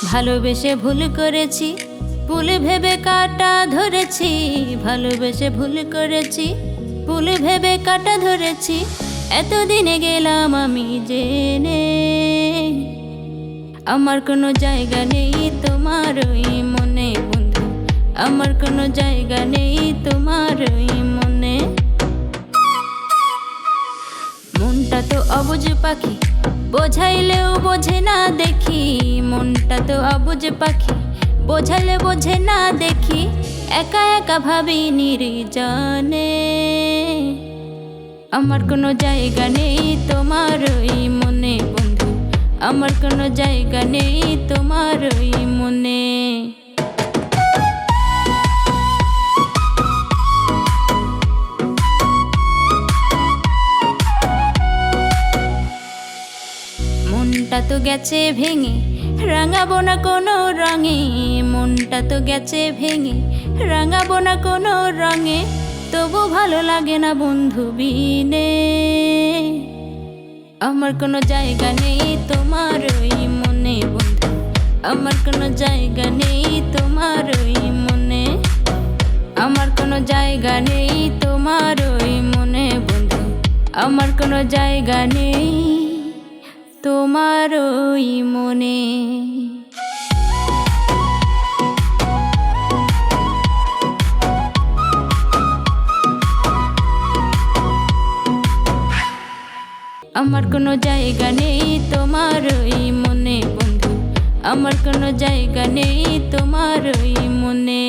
ভালোবেসে ভুল করেছি, ভুল ভেবে কাটা ধরেছি। ভালোবেসে ভুল করেছি, ভুল ভেবে কাটা ধরেছি। এতদিনে গেলাম আমি জেনে, আমার কোনো জায়গা নেই তোমার ওই মনে বন্ধু। আমার কোনো জায়গা নেই তোমার ওই মনে। মনটা তো অবুঝ পাখি, বোঝাইলেও বোঝে না দেখি। মনটা তো অবুঝ পাখি, বোঝাইলে বোঝে না দেখি। একা একা ভাবি নির্জনে, আমার কোনো জায়গা নেই তোমার ওই মনে বন্ধু। আমার কোনো জায়গা নেই তোমার ওই মনে। মনটা তো গেছে ভেঙে, রাঙাবো না কোনো রঙে। মনটা তো গেছে ভেঙে, রাঙাবো না কোনো রঙে। তবু ভালো লাগে না বন্ধু বিনে। আমার কোনো জায়গা নেই তোমার ওই মনে বন্ধু। আমার কোনো জায়গা নেই তোমার ওই মনে। আমার কোনো জায়গা নেই তোমার ওই মনে বন্ধু। আমার কোনো জায়গা নেই তোমার ওই মনে। আমার কোনো জায়গা নেই তোমার ওই মনে বন্ধু। আমার কোনো জায়গা নেই তোমার ওই মনে।